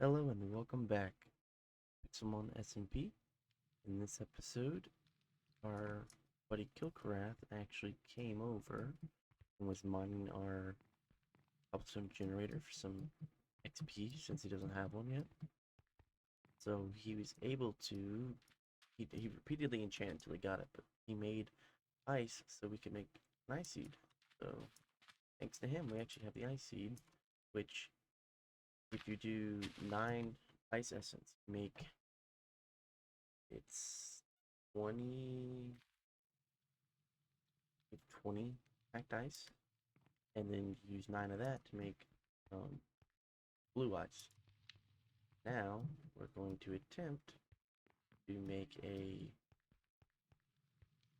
Hello and welcome back, Pixelmon SMP. In this episode, our buddy Kilkrath actually came over and was mining our cobblestone generator for some XP since he doesn't have one yet. So he was able to, he repeatedly enchanted until he got it, but he made ice so we could make an ice seed. So thanks to him, we actually have the ice seed, which if you do 9 ice essence, make it's 20 20 packed ice, and then use 9 of that to make blue ice. Now we're going to attempt to make a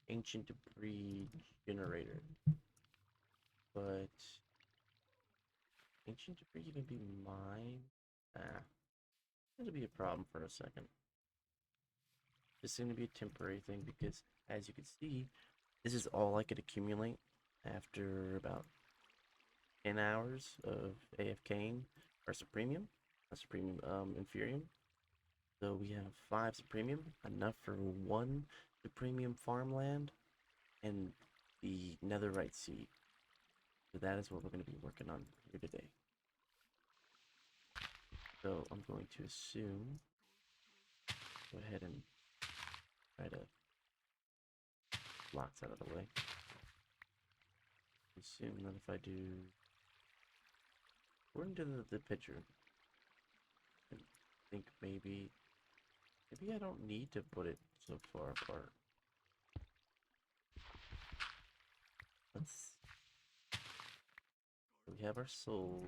ancient debris generator, but ancient debris can be mined. It'll be a problem for a second. This is going to be a temporary thing because, as you can see, this is all I could accumulate after about 10 hours of AFKing our Supremium, Inferium. So we have 5 Supremium, enough for 1 Supremium farmland, and the Netherite seed. So that is what we're going to be working on here today. So I'm going to assume, go ahead and try to blocks out of the way. Assume that if I do, according to the picture, I think maybe I don't need to put it so far apart. We have our soil,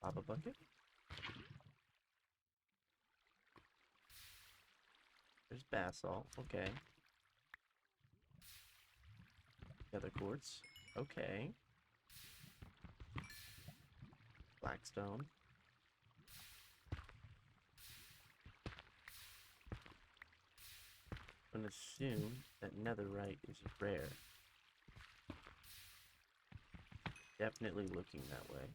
lava bucket. There's basalt, okay. Nether quartz, okay. Blackstone. I'm gonna assume that netherite is rare. Definitely looking that way.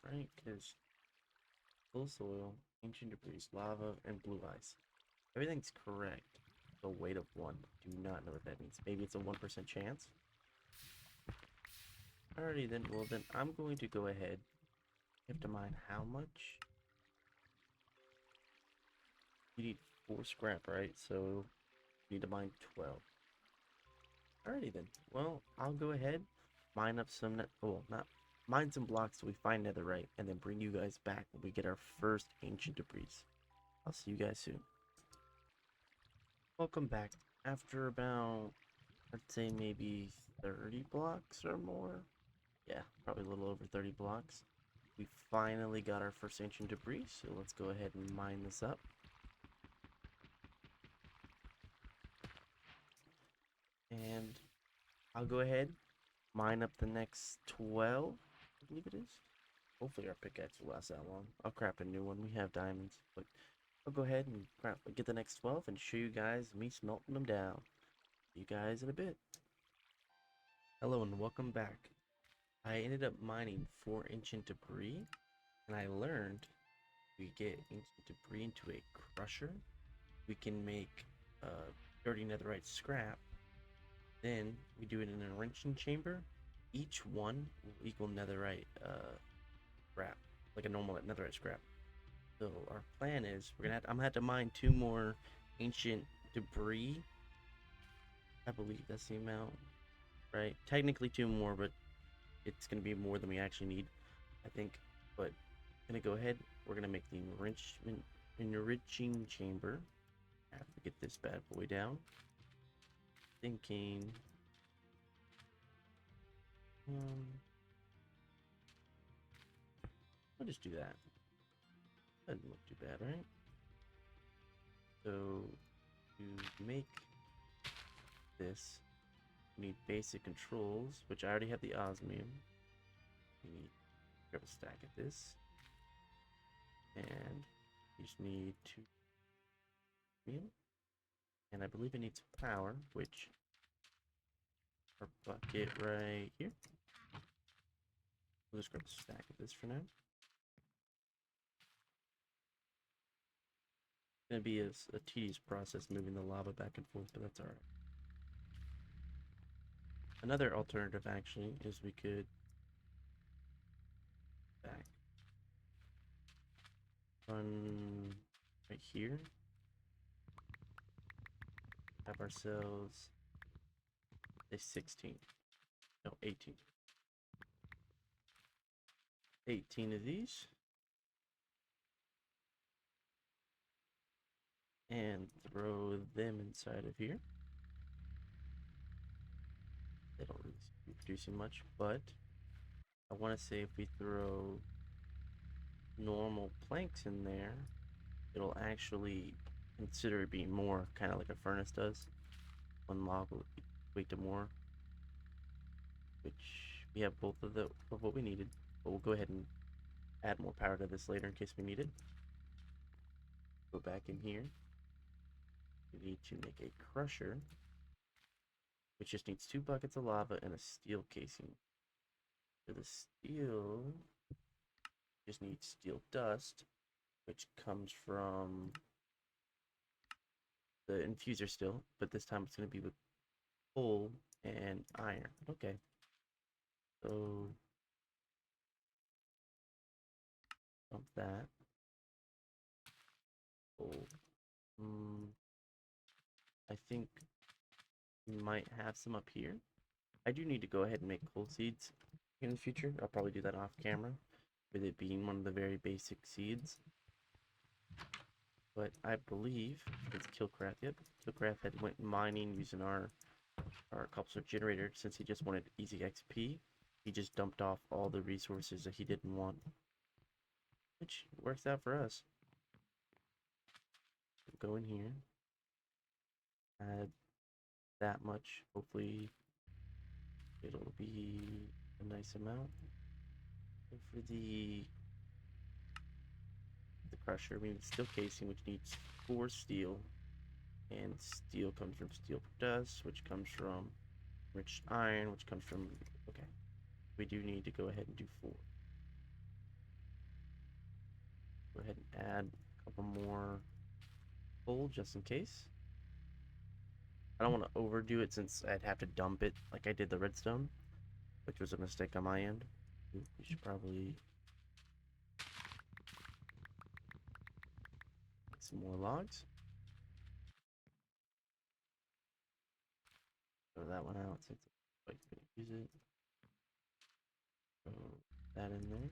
Right, because full soil, ancient debris, lava, and blue ice. Everything's correct. The weight of 1. Do not know what that means. Maybe it's a 1% chance. Alrighty then, well then I'm going to go ahead. You have to mine how much? You need 4 scrap, right? So you need to mine 12. Alrighty then. Well, I'll go ahead, mine up some, not mine some blocks so we find netherite, and then bring you guys back when we get our first ancient debris. I'll see you guys soon. Welcome back. After about, I'd say maybe 30 blocks or more. Yeah, probably a little over 30 blocks. We finally got our first ancient debris, so let's go ahead and mine this up. And I'll go ahead, mine up the next 12, I believe it is. Hopefully our pickaxe will last that long. I'll crap a new one. We have diamonds, but I'll go ahead and get the next 12 and show you guys me smelting them down. See you guys in a bit. Hello and welcome back. I ended up mining 4 ancient debris, and I learned we get ancient debris into a crusher. We can make dirty netherite scrap. Then we do it in an enriching chamber. Each one will equal netherite scrap, like a normal netherite scrap. So our plan is I'm gonna have to mine 2 more ancient debris. I believe that's the amount, right? Technically 2 more, but it's gonna be more than we actually need, I think. But I'm gonna go ahead. We're gonna make the enriching chamber. I have to get this bad boy down. Thinking. I'll just do that. Doesn't look too bad, right? So to make this, we need basic controls, which I already have the osmium. We need to grab a stack of this, and you just need 2 osmium, and I believe it needs power, which our bucket right here. We'll just grab a stack of this for now. It's gonna be a tedious process moving the lava back and forth, but that's alright. Another alternative actually is we could back run right here. Have ourselves a 16. No, 18. 18 of these. And throw them inside of here. They don't really be producing much, but I want to say if we throw normal planks in there, it'll actually consider it being more, kind of like a furnace does. One log will equate to more, which we have both of what we needed, but we'll go ahead and add more power to this later in case we need it. Go back in here. We need to make a crusher, which just needs 2 buckets of lava and a steel casing. For the steel, just needs steel dust, which comes from the infuser still, but this time it's going to be with coal and iron. Okay. So, dump that. Coal. I think we might have some up here. I do need to go ahead and make coal seeds in the future. I'll probably do that off camera, with it being one of the very basic seeds. But I believe it's Killcraft. Yep, Killcraft had went mining using our cobblestone generator since he just wanted easy XP. He just dumped off all the resources that he didn't want, which works out for us. Go in here, add that much. Hopefully, it'll be a nice amount. And for the crusher, we need steel casing, which needs 4 steel, and steel comes from steel dust, which comes from rich iron, which comes from, okay, we do need to go ahead and do 4. Go ahead and add a couple more coal just in case. I don't want to overdo it since I'd have to dump it like I did the redstone, which was a mistake on my end. We should probably make some more logs. Throw that one out since I'm going to use it. Throw that in there.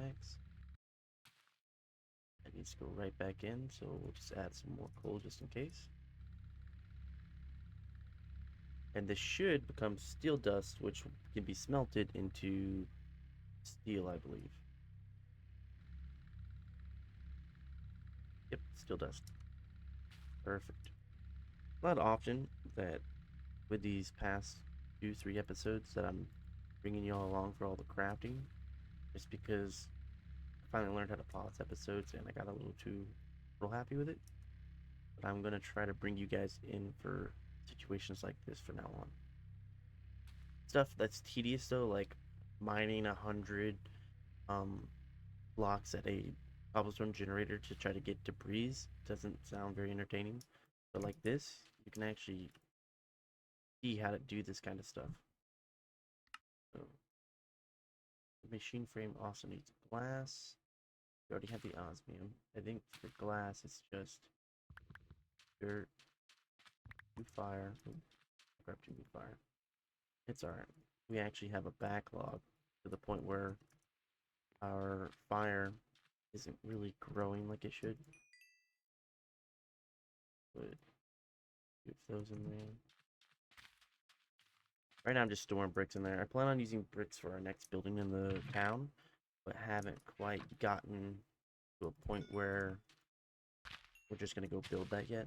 X. That needs to go right back in, so we'll just add some more coal just in case. And this should become steel dust, which can be smelted into steel, I believe. Yep, steel dust. Perfect. Not often that with these past 2-3 episodes that I'm bringing y'all along for all the crafting, just because I finally learned how to pause episodes and I got a little too real happy with it. But I'm gonna try to bring you guys in for situations like this from now on. Stuff that's tedious though, like mining 100 blocks at a cobblestone generator to try to get debris, doesn't sound very entertaining. But like this, you can actually see how to do this kind of stuff. So, the machine frame also needs glass. We already have the osmium. I think for glass, it's just dirt, 2 fire. Ooh, grab 2 fire. It's alright. We actually have a backlog to the point where our fire isn't really growing like it should. But get those in there. Right now I'm just storing bricks in there. I plan on using bricks for our next building in the town, but haven't quite gotten to a point where we're just gonna go build that yet.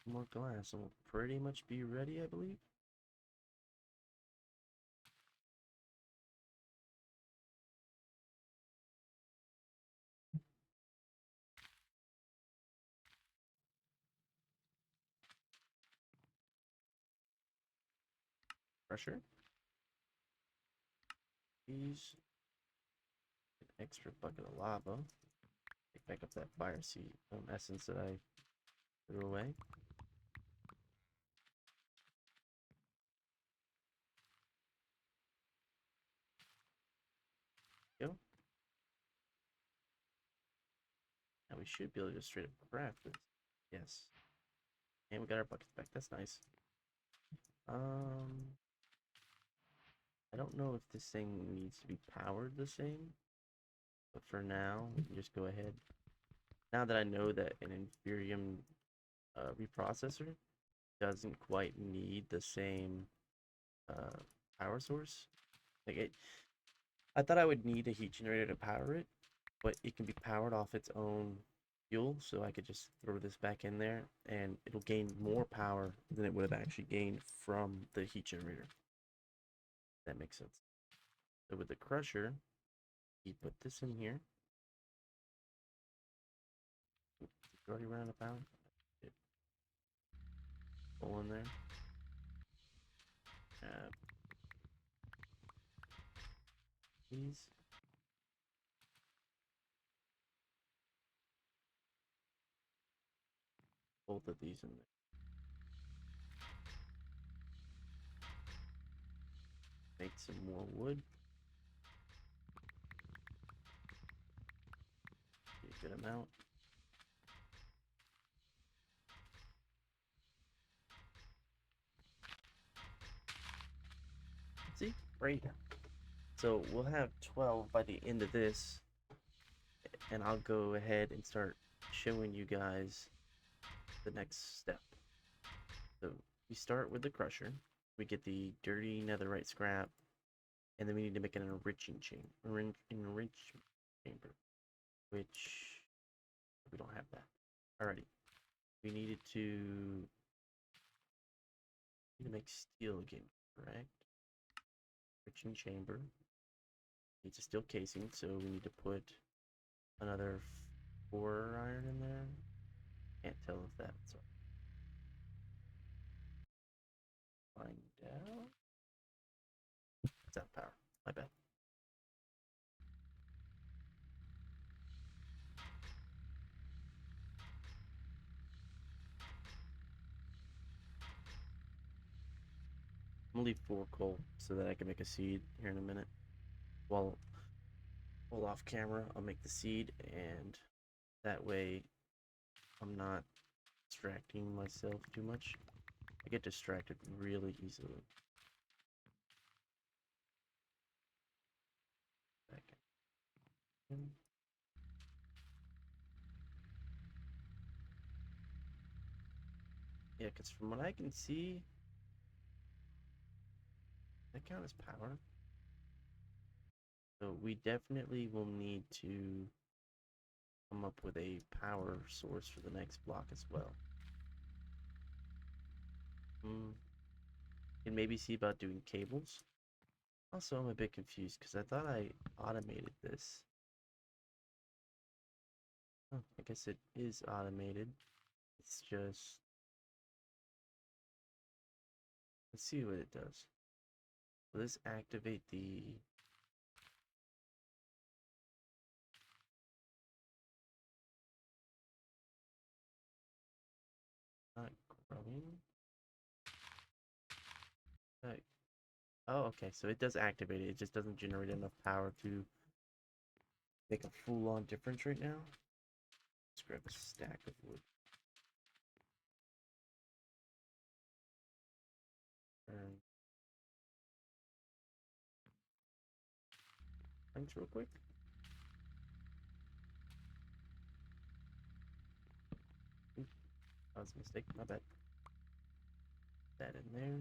More glass and we'll pretty much be ready, I believe. Pressure. These. An extra bucket of lava. Take back up that fire seed essence that I threw away. Go. Now we should be able to just straight up craft this. Yes. And we got our buckets back. That's nice. I don't know if this thing needs to be powered the same, but for now, we can just go ahead. Now that I know that an Inferium reprocessor doesn't quite need the same uh, power source, like I thought I would need a heat generator to power it, but it can be powered off its own fuel, so I could just throw this back in there and it'll gain more power than it would have actually gained from the heat generator. That makes sense. So with the crusher, you put this in here. It's already running a pound. Pull in there. These. Both of these in there. Make some more wood. Get a good amount. See? Right. So we'll have 12 by the end of this. And I'll go ahead and start showing you guys the next step. So we start with the crusher. We get the dirty netherite scrap. And then we need to make an enriching chamber. Enrichment chamber. Which we don't have that. Alrighty. We need to make steel again, correct? Enriching chamber. Needs a steel casing, so we need to put another 4 iron in there. Can't tell if that's find out. It's out of power. My bad. I'm gonna leave 4 coal so that I can make a seed here in a minute. While off camera, I'll make the seed, and that way I'm not distracting myself too much. I get distracted really easily. Back in. Yeah, because from what I can see, that count as power. So we definitely will need to come up with a power source for the next block as well. Can maybe see about doing cables. Also, I'm a bit confused because I thought I automated this. Oh, I guess it is automated. It's just... Let's see what it does. Will this activate the... Not growing? Oh, okay, so it does activate it. It just doesn't generate enough power to make a full-on difference right now. Let's grab a stack of wood. Thanks real quick. That was a mistake, my bad. That in there.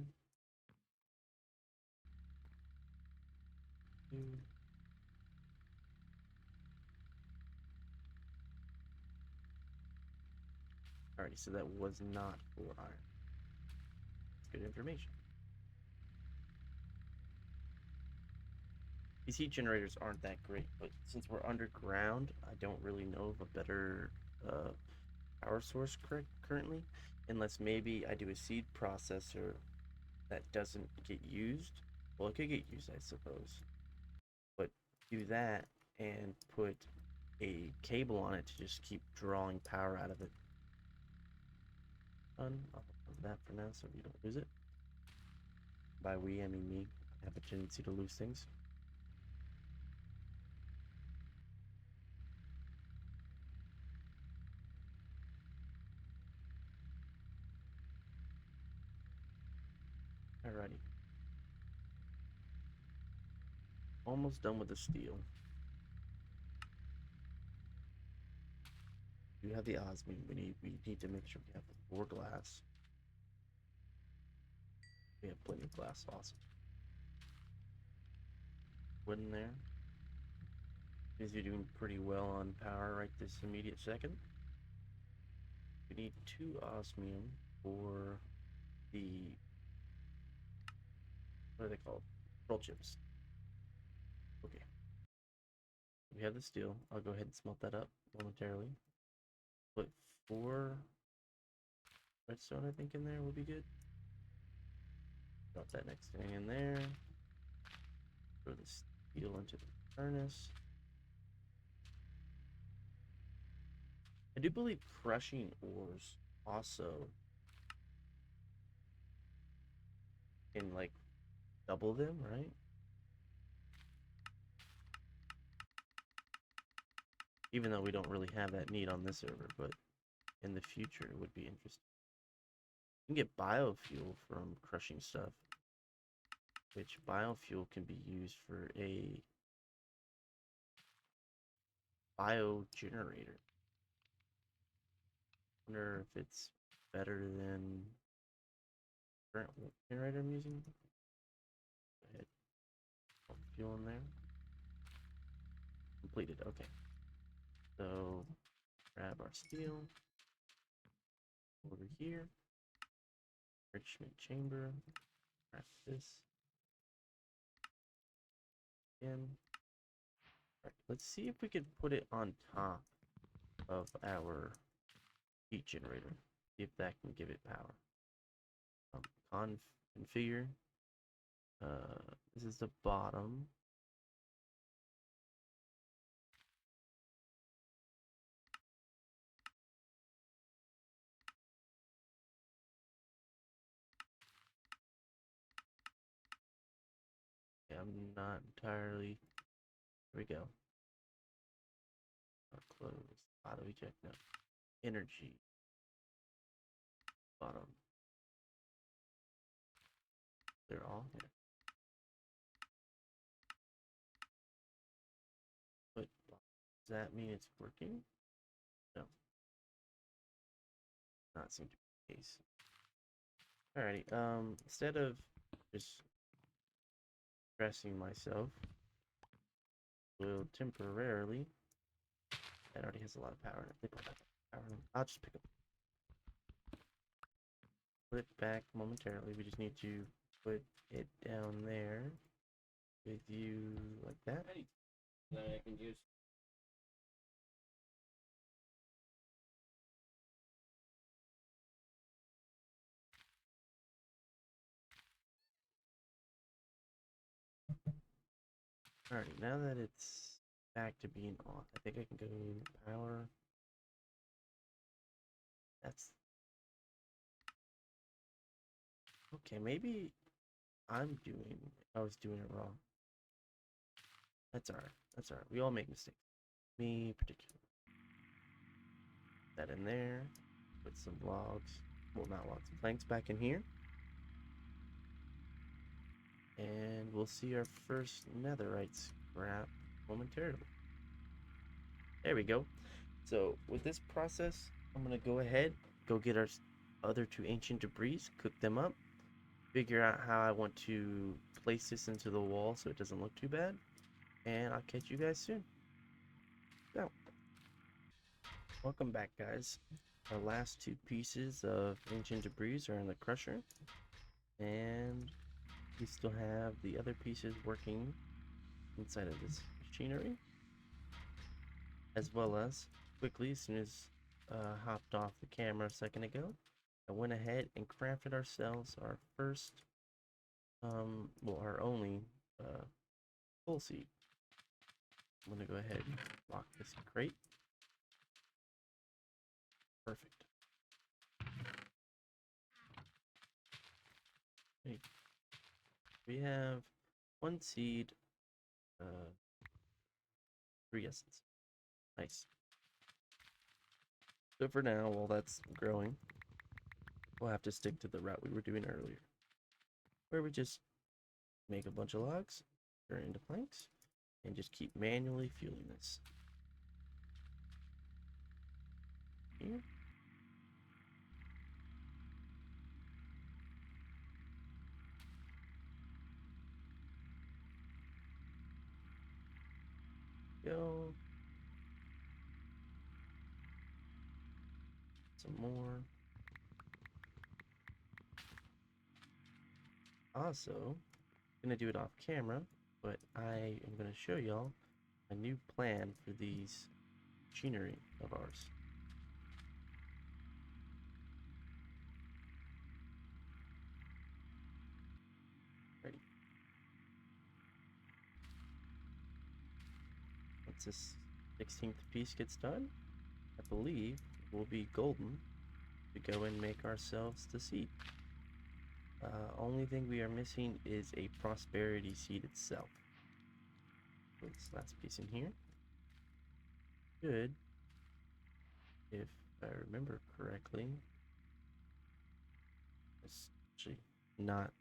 Alrighty, so that was not 4 iron. That's good information. These heat generators aren't that great, but since we're underground, I don't really know of a better power source currently, unless maybe I do a seed processor that doesn't get used. Well, it could get used, I suppose. But do that and put a cable on it to just keep drawing power out of it. I'll put that for now so we don't lose it. By we, I mean me. I have a tendency to lose things. Alrighty. Almost done with the steel. We have the osmium. We need to make sure we have the 4 glass. We have plenty of glass. Awesome. Wood in there. Means you're doing pretty well on power right this immediate second. We need 2 osmium for the, what are they called? Pearl chips. Okay. We have the steel. I'll go ahead and smelt that up momentarily. Put 4 redstone, I think, in there will be good. Drop that next thing in there. Throw the steel into the furnace. I do believe crushing ores also can, like, double them, right? Even though we don't really have that need on this server, but in the future it would be interesting. You can get biofuel from crushing stuff, which biofuel can be used for a bio generator. Wonder if it's better than current generator I'm using. Go ahead. Put fuel in there. Completed. Okay. So grab our steel over here. Enrichment chamber. Grab this. In. Alright, let's see if we can put it on top of our heat generator. See if that can give it power. Configure. This is the bottom. Yeah, I'm not entirely. Here we go. I'll close. Auto eject. No. Energy. Bottom. They're all here. But does that mean it's working? No. Not seem to be the case. Alrighty. Instead of just stressing myself, we'll temporarily. That already has a lot of power. They put that power in. I'll just pick up. Put it back momentarily. We just need to put it down there with you like that. That I can use. Alrighty, now that it's back to being on, I think I can go power. That's okay. Maybe I was doing it wrong. That's alright. That's alright. We all make mistakes. Me particularly. That in there. Put some logs. Well, not logs. Planks back in here. And we'll see our first netherite scrap momentarily. There we go. So with this process, I'm gonna go ahead, go get our other 2 ancient debris, cook them up, figure out how I want to place this into the wall so it doesn't look too bad, and I'll catch you guys soon. So, welcome back, guys. Our last 2 pieces of ancient debris are in the crusher, and we still have the other pieces working inside of this machinery, as well as quickly, as soon as hopped off the camera a second ago, I went ahead and crafted ourselves our first well, our only full seed. I'm gonna go ahead and lock this crate. Perfect. Okay. We have one seed, 3 essence. Nice. So for now, while that's growing, we'll have to stick to the route we were doing earlier, where we just make a bunch of logs, turn into planks, and just keep manually fueling this. Here. Go. Some more. Also, gonna do it off camera, but I am gonna show y'all a new plan for these machinery of ours. Ready? Once this 16th piece gets done, I believe we'll be golden to go and make ourselves the seed. Only thing we are missing is a prosperity seed itself. Put this last piece in here. Good. If I remember correctly, it's actually not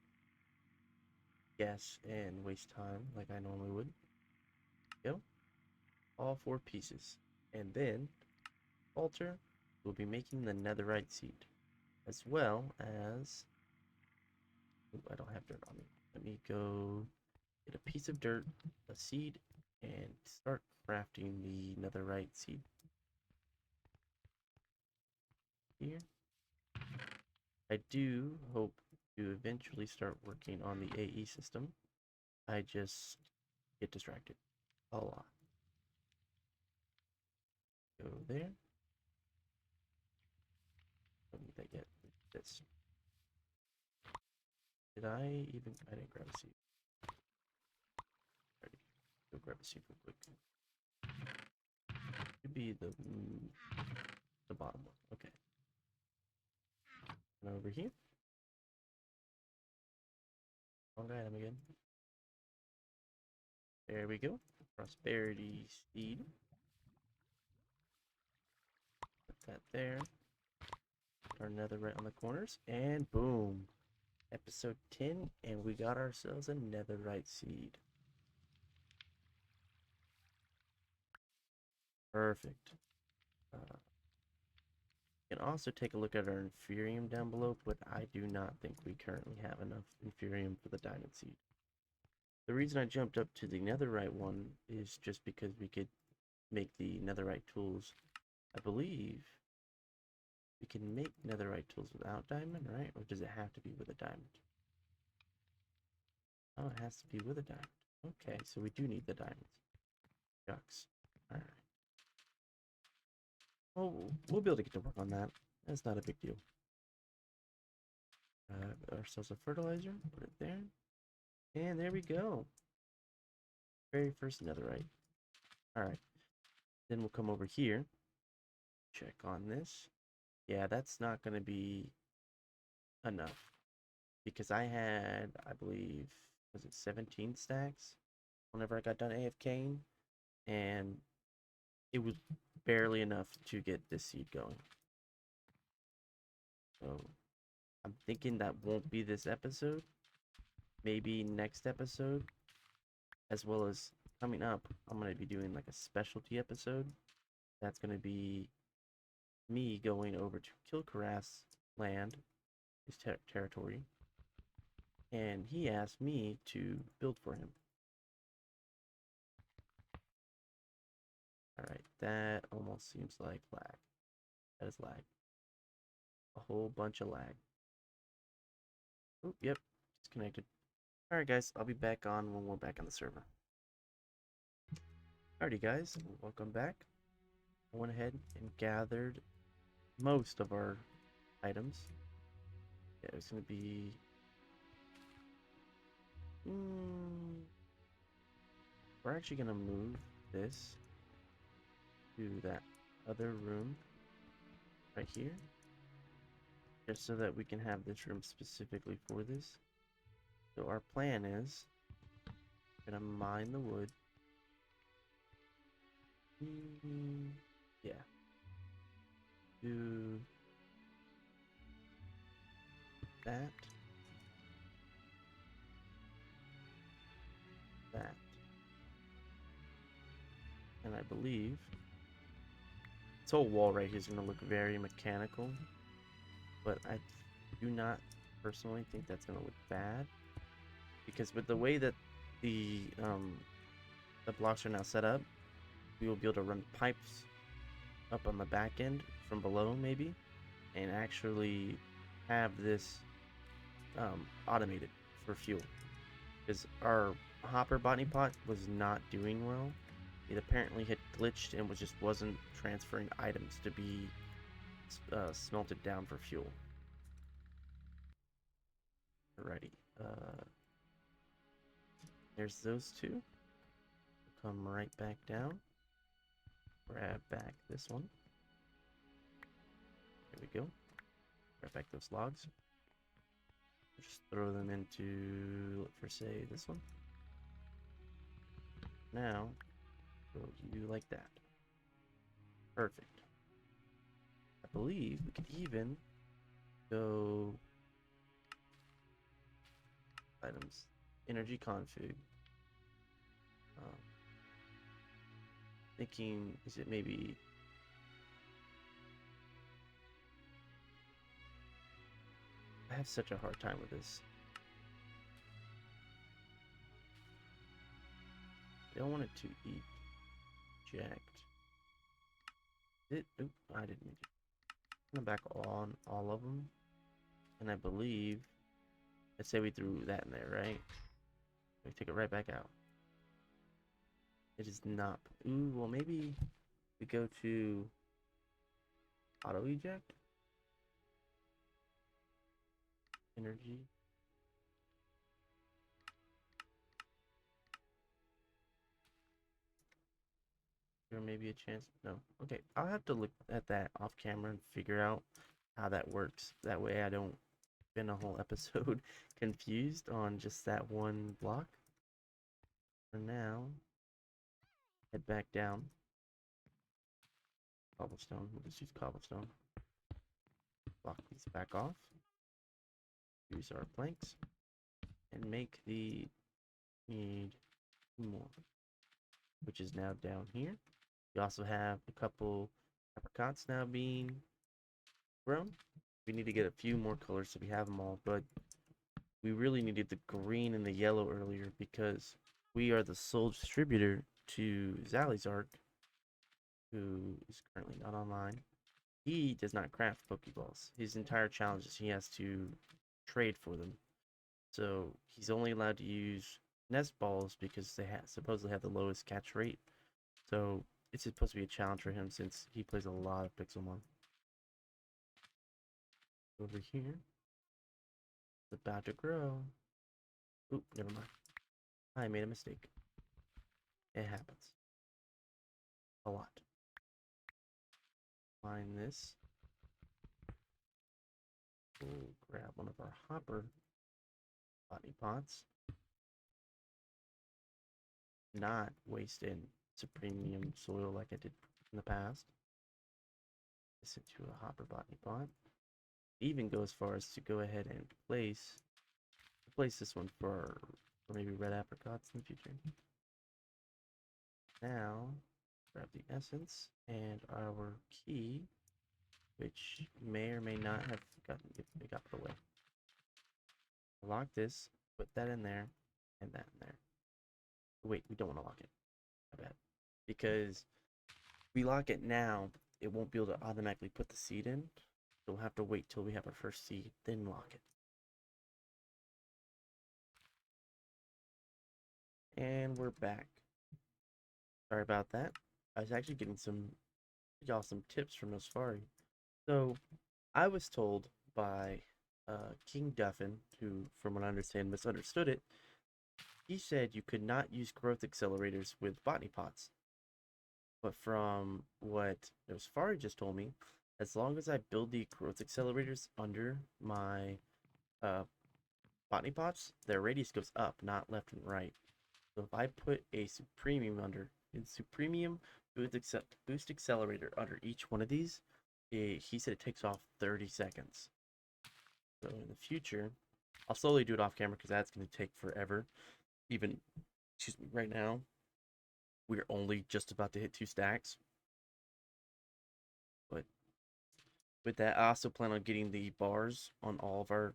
guess and waste time like I normally would. Go. All 4 pieces. And then, altar, we'll be making the netherite seed. As well as... Ooh, I don't have dirt on me. Let me go get a piece of dirt, a seed, and start crafting the netherite seed. Here. I do hope to eventually start working on the AE system. I just get distracted a lot. Go there. Don't need that yet. This. Did I even? I didn't grab a seed. Alrighty. Go grab a seed real quick. Could be the bottom one. Okay. And over here. Wrong item again. There we go. Prosperity seed. Put that there. Our netherite on the corners. And boom. Episode 10. And we got ourselves a netherite seed. Perfect. You can also take a look at our inferium down below, but I do not think we currently have enough inferium for the diamond seed. The reason I jumped up to the netherite one is just because we could make the netherite tools. I believe we can make netherite tools without diamond, right? Or does it have to be with a diamond? Oh, it has to be with a diamond. Okay, so we do need the diamonds. Shucks. Alright. Well, we'll be able to get to work on that. That's not a big deal. Ourselves a fertilizer. Put it there. And there we go. Very first netherite. Alright. Then we'll come over here. Check on this. Yeah, that's not going to be enough. Because I had, I believe, was it 17 stacks? Whenever I got done AFKing. And it was barely enough to get this seed going. So, I'm thinking that won't be this episode. Maybe next episode. As well as coming up, I'm going to be doing like a specialty episode. That's going to be me going over to Kilkarath's land, his territory, and he asked me to build for him. Alright, that almost seems like lag. That is lag. A whole bunch of lag. Oh, yep, disconnected. Alright guys, I'll be back on when we're back on the server. Alrighty guys, welcome back. I went ahead and gathered most of our items. Yeah, it's going to be Mm, we're actually gonna move this to that other room right here, just so that we can have this room specifically for this. So our plan is, gonna mine the wood. Yeah. Do that. That. And I believe this whole wall right here is gonna look very mechanical, but I do not personally think that's gonna look bad, because with the way that the the blocks are now set up, we will be able to run pipes up on the back end from below maybe, and actually have this automated for fuel, because our hopper botany pot was not doing well. It apparently had glitched and wasn't transferring items to be smelted down for fuel. Alrighty, there's those two. We'll come right back down. Grab back this one. There we go. Grab back those logs. Just throw them into, for say, this one. Now, throw you like that. Perfect. I believe we could even go items, energy config. Thinking, is it maybe I have such a hard time with this. I don't want it to eject. Oop, I didn't mean to. I'm gonna back on all of them. And I believe, let's say we threw that in there, right? We take it right back out. It is not. Ooh, well, maybe we go to auto eject. Energy. There may be a chance. No. Okay, I'll have to look at that off camera and figure out how that works. That way I don't spend a whole episode confused on just that one block. For now, head back down. Cobblestone. We'll just use cobblestone. Block these back off. Use our planks. And make the need more, which is now down here. We also have a couple apricots now being grown. We need to get a few more colors so we have them all, but we really needed the green and the yellow earlier because we are the sole distributor to Zalizark, who is currently not online. He does not craft Pokeballs. His entire challenge is he has to trade for them. So he's only allowed to use nest balls because they supposedly have the lowest catch rate. So it's supposed to be a challenge for him since he plays a lot of Pixelmon. Over here, it's about to grow. Oop, never mind. I made a mistake. It happens. A lot. Find this. We'll grab one of our hopper botany pots. Not waste in supremium soil like I did in the past. This into a hopper botany pot. Even go as far as to go ahead and place this one for maybe red apricots in the future. Now, grab the essence and our key, which may or may not have got put away. Lock this, put that in there, and that in there. Wait, we don't want to lock it. I bet. Because if we lock it now, it won't be able to automatically put the seed in. So we'll have to wait till we have our first seed, then lock it. And we're back. Sorry about that. I was actually getting some awesome tips from Nosfari. So I was told by King Duffin, who, from what I understand, misunderstood it, he said you could not use growth accelerators with botany pots. But from what Nosfari just told me, as long as I build the growth accelerators under my uh, botany pots, their radius goes up, not left and right. So if I put a supremium boost accelerator under each one of these, he said it takes off 30 seconds. So in the future, I'll slowly do it off camera because that's going to take forever. Even, excuse me, right now, we're only just about to hit 2 stacks. But with that, I also plan on getting the bars on all of our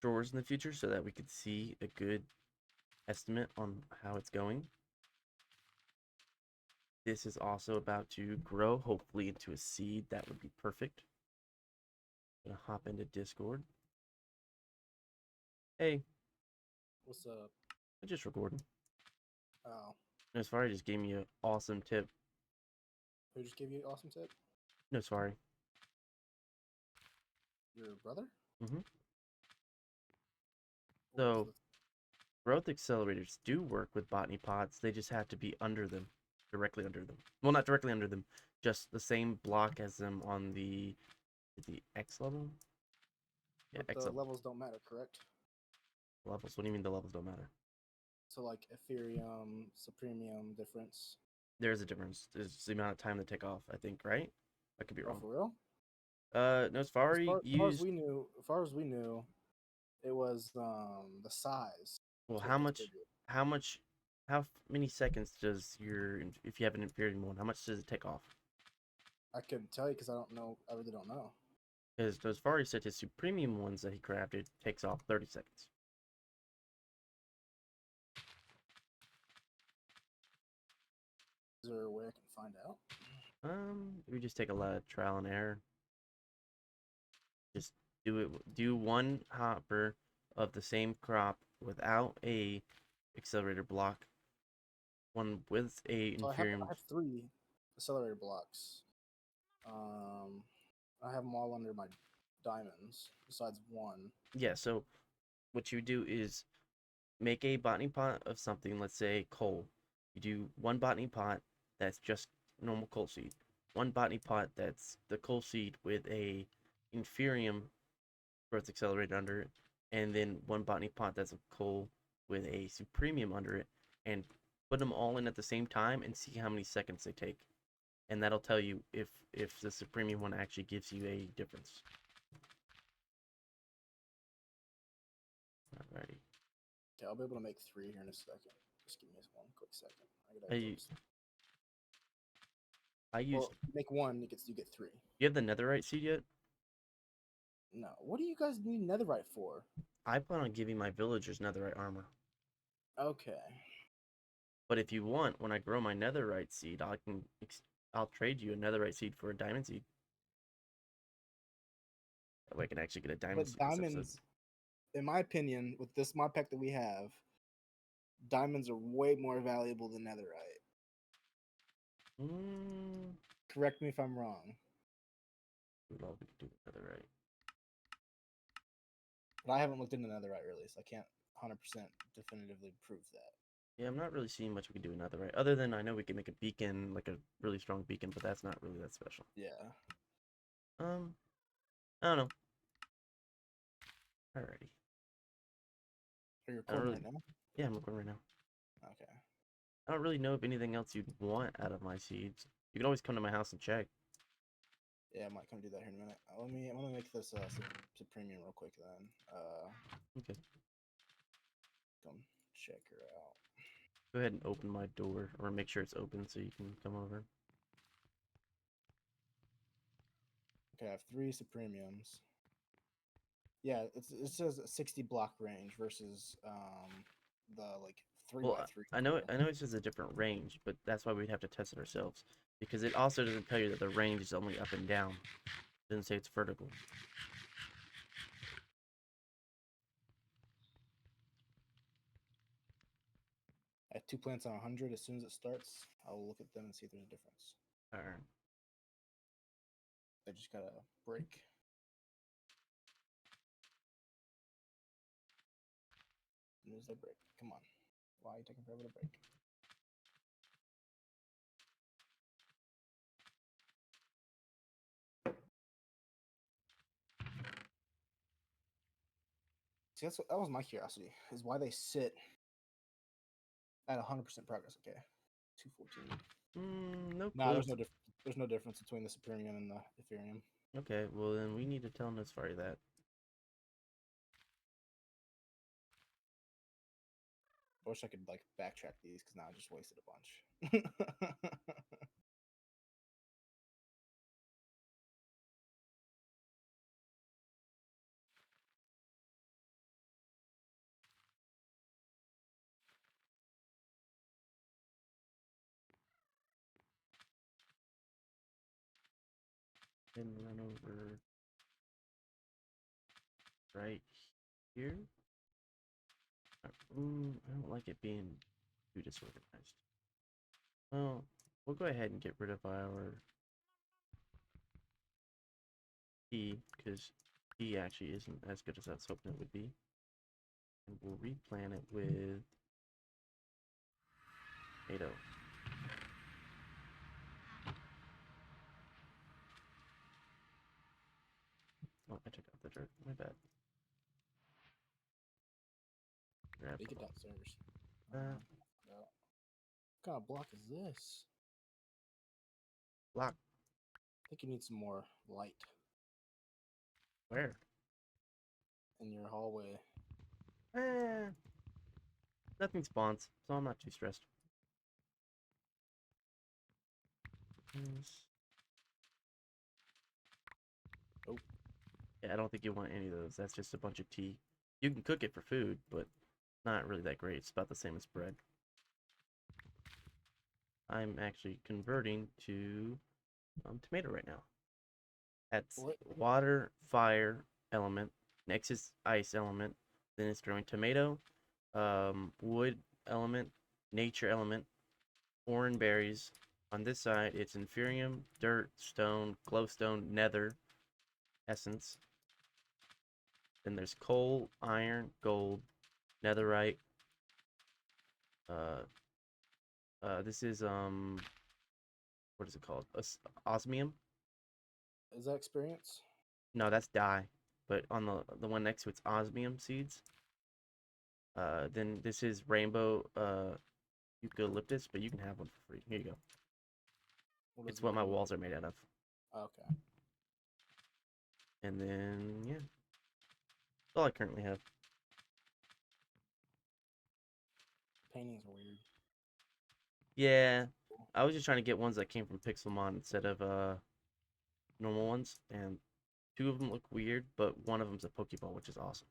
drawers in the future so that we could see a good estimate on how it's going. This is also about to grow, hopefully into a seed. That would be perfect. I'm gonna hop into Discord. Hey, What's up? I'm just recording. Oh, No, sorry, just gave me an awesome tip. who just gave you an awesome tip? No, sorry. Your brother? Mm-hmm. What was So, growth accelerators do work with botany pots. They just have to be under them, directly under them. Well, not directly under them, just the same block as them on the X level. Yeah, but X the level levels don't matter, correct? levels. What do you mean the levels don't matter? So like Ethereum, Supremium difference. There's a difference. There's the amount of time they take off, I think, right? I could be Oh, wrong. for real? Nosfari As far as used. we knew, it was the size. Well, That's what contributed. how many seconds does if you have an Inferium one, how much does it take off? I couldn't tell you because I don't know. I really don't know. Because Nosfari said his Supremium ones that he crafted takes off 30 seconds. Is there a way I can find out? We just take a lot of trial and error. Just do one hopper of the same crop without a accelerator block, one with a So I Inferium. have 3 accelerator blocks. I have them all under my diamonds, besides one. Yeah, so what you do is make a botany pot of something, let's say coal. You do one botany pot that's just normal coal seed, one botany pot that's the coal seed with a Inferium growth accelerator under it, and then one botany pot that's a coal with a Supremium under it, and put them all in at the same time and see how many seconds they take. And that'll tell you if the Supremium one actually gives you a difference. Alrighty. Okay, I'll be able to make 3 here in a second. Just give me one quick second. I used. Well, make 1, you get 3. You have the netherite seed yet? No, what do you guys need netherite for? I plan on giving my villagers netherite armor. Okay. But if you want, when I grow my netherite seed, I'll trade you a netherite seed for a diamond seed. That way I can actually get a diamond But seed this episode. diamonds, in my opinion, with this mod pack that we have, diamonds are way more valuable than netherite. Correct me if I'm wrong. Well, we could do netherite. But I haven't looked into netherite really, so I can't 100% definitively prove that. Yeah, I'm not really seeing much we can do in netherite. Other than I know we can make a beacon, like a really strong beacon, but that's not really that special. Yeah. I don't know. Alrighty. Are you I don't recording really. right now? Yeah, I'm recording right now. Okay. I don't really know if anything else you'd want out of my seeds. You can always come to my house and check. Yeah, I might come do that here in a minute. I'm gonna make this Supremium real quick then. Okay. Come check her out. Go ahead and open my door, or make sure it's open so you can come over. Okay, I have 3 Supremiums. Yeah, it says a 60 block range versus the like 3 Well, by 3. I know it's just a different range, but that's why we'd have to test it ourselves. Because it also doesn't tell you that the range is only up and down. It doesn't say it's vertical. I have 2 plants on 100. As soon as it starts, I'll look at them and see if there's a difference. Alright. I just gotta break. as they break. Come on. Why are you taking forever to break? See, that was my curiosity, is why they sit at 100% progress. Okay, 214. No No, clue. there's no difference between the Supremium and the Ethereum. Okay, well then we need to tell Nosfari that. I wish I could like backtrack these because now I just wasted a bunch. Then run over right here. I don't like it being too disorganized. Well, we'll go ahead and get rid of our T, because T actually isn't as good as I was hoping it would be. And we'll replant it with tomato. Oh, I took out the dirt. My bad. Grab Take it downstairs. that. What kind of block is this? Block. I think you need some more light Where? in your hallway. Nothing spawns, so I'm not too stressed. Yes. Oh. Yeah, I don't think you want any of those. That's just a bunch of tea. You can cook it for food, but not really that great. It's about the same as bread. I'm actually converting to tomato right now. That's What? water, fire element. Next is ice element. Then it's throwing tomato, wood element, nature element, foreign berries. On this side, it's inferium, dirt, stone, glowstone, nether, essence. Then there's coal, iron, gold, netherite. This is what is it called? Osmium? Is that experience? No, that's dye. But on the one next to it's osmium seeds. Then this is rainbow eucalyptus, but you can have one for free. Here you go. It's what my walls are made out of. Okay. And then yeah, that's all I currently have. Painting's weird. Yeah, I was just trying to get ones that came from Pixelmon instead of normal ones, and two of them look weird, but one of them's a Pokeball, which is awesome.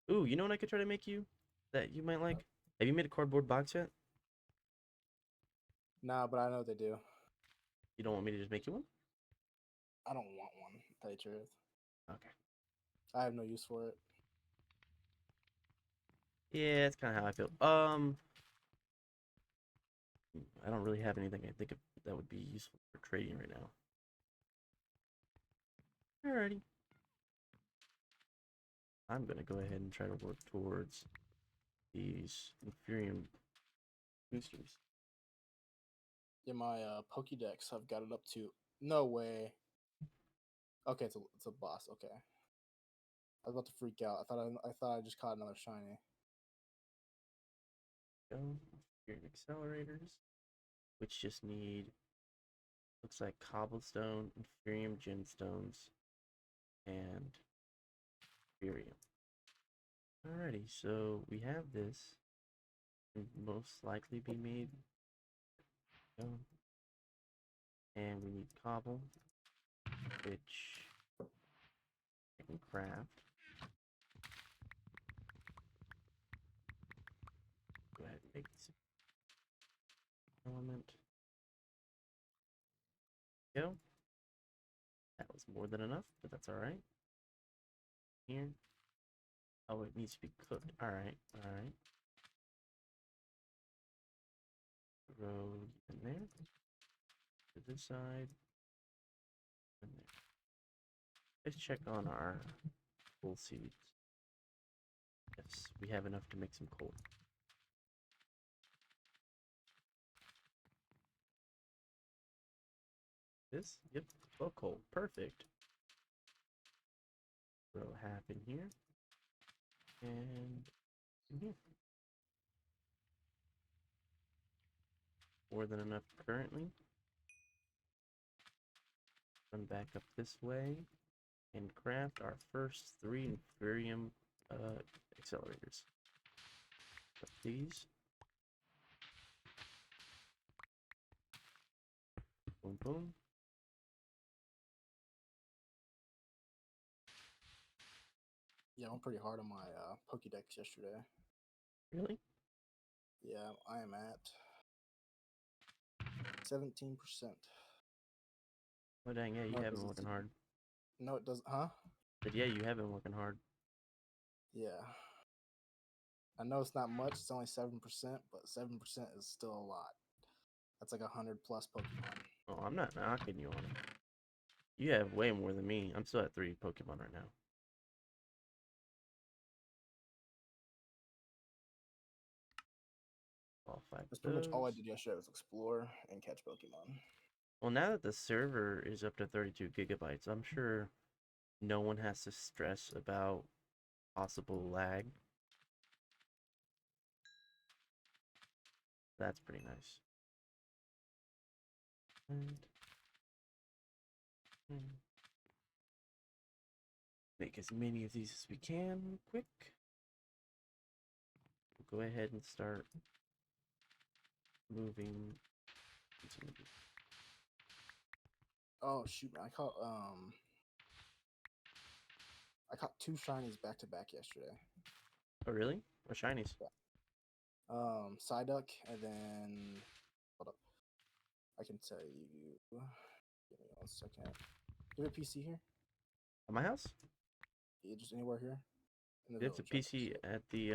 Ooh, you know what I could try to make you that you might like? Have you made a cardboard box yet? Nah, but I know what they do. You don't want me to just make you one? I don't want one, to tell you the truth. Okay. I have no use for it. Yeah, that's kind of how I feel. I don't really have anything I think of that would be useful for trading right now. Alrighty. I'm gonna go ahead and try to work towards these Inferium boosters. In my Pokédex, I've got it up to no way. Okay, it's a boss. Okay, I was about to freak out. I thought I just caught another shiny. Go. Inferium accelerators, which just need looks like cobblestone, Inferium gemstones, and Inferium. Alrighty, so we have this. Can most likely be made. Go. And we need cobble, which I can craft. Go ahead and make this element. Go. That was more than enough, but that's alright. Here. Oh, it needs to be cooked. Alright, alright. Throw in there. To this side. And there. Let's check on our full seeds. Yes, we have enough to make some coal. This? Yep, 12 coal. Perfect. Throw half in here. And in here. More than enough currently. Run back up this way and craft our first 3 Inferium accelerators. Put these. Boom, boom. Yeah, I went pretty hard on my Pokédex yesterday. Really? Yeah, I am at 17%. Oh dang, yeah, you No, it have been doesn't. working hard. No, it doesn't. Huh? But yeah, you have been working hard. Yeah. I know it's not much. It's only 7%, but 7% is still a lot. That's like 100 plus Pokemon. Oh, I'm not knocking you on it. You have way more than me. I'm still at 3 Pokemon right now. All 5 That's of pretty much all I those. did yesterday was explore and catch Pokemon. Well, now that the server is up to 32 gigabytes, I'm sure no one has to stress about possible lag. That's pretty nice. And make as many of these as we can real quick. We'll go ahead and start moving. Oh shoot, man. I caught 2 shinies back to back yesterday. Oh, really? What shinies? Psyduck, and then hold up. I can tell you. Give me 1 second. Do you have a PC here? At my house? Yeah, just anywhere here in the It's a village. Okay, PC at the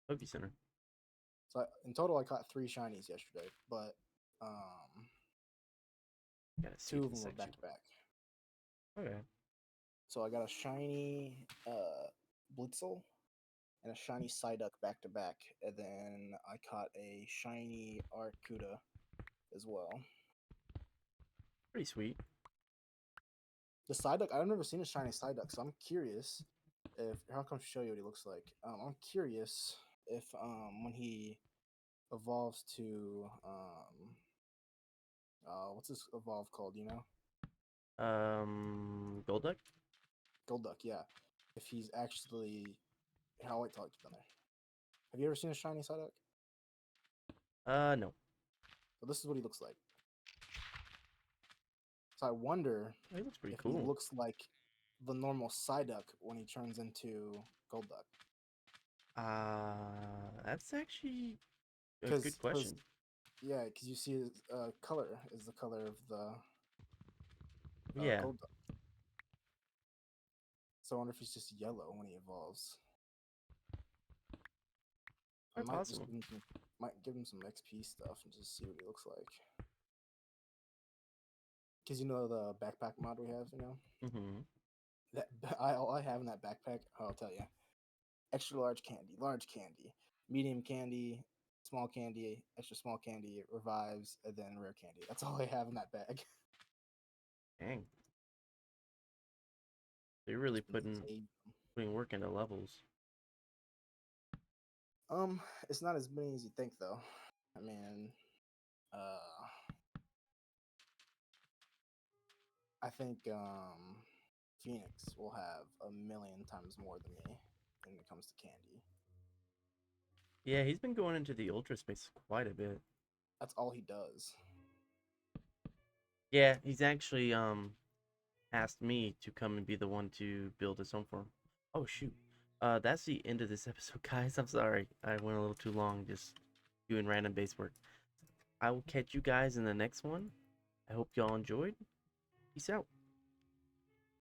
Poke Center. so in total, I caught 3 shinies yesterday, but Gotta see 2 if of this them were actually back to back. Okay. So I got a shiny Blitzel and a shiny Psyduck back to back, and then I caught a shiny Arcuda as well. Pretty sweet. The Psyduck, I've never seen a shiny Psyduck, so I'm curious if I'll come show you what he looks like. I'm curious if when he evolves to what's this evolve called? You know, Golduck? Golduck. Yeah, if he's actually. I'll wait till I get down there. Have you ever seen a shiny Psyduck? No. So this is what he looks like. So I wonder Oh, he looks pretty if he cool. looks like the normal Psyduck when he turns into Golduck. That's actually a Because good question. yeah, because you see his color is the color of the Yeah, Golduck. So I wonder if he's just yellow when he evolves. I quite might just possible. give him some XP stuff and just see what he looks like. Because you know the backpack mod we have, you know Mm-hmm. that all I have in that backpack. I'll tell you: extra large candy, medium candy, small candy, extra small candy, revives, and then rare candy. That's all I have in that bag. Dang. They're really Just been putting saving 'em. work into levels. It's not as many as you think, though. I mean, uh, I think Phoenix will have a million times more than me when it comes to candy. Yeah, he's been going into the ultra space quite a bit. That's all he does. Yeah, he's actually asked me to come and be the one to build his home for him. Oh shoot. That's the end of this episode, guys. I'm sorry. I went a little too long just doing random base work. I will catch you guys in the next one. I hope y'all enjoyed. Peace out.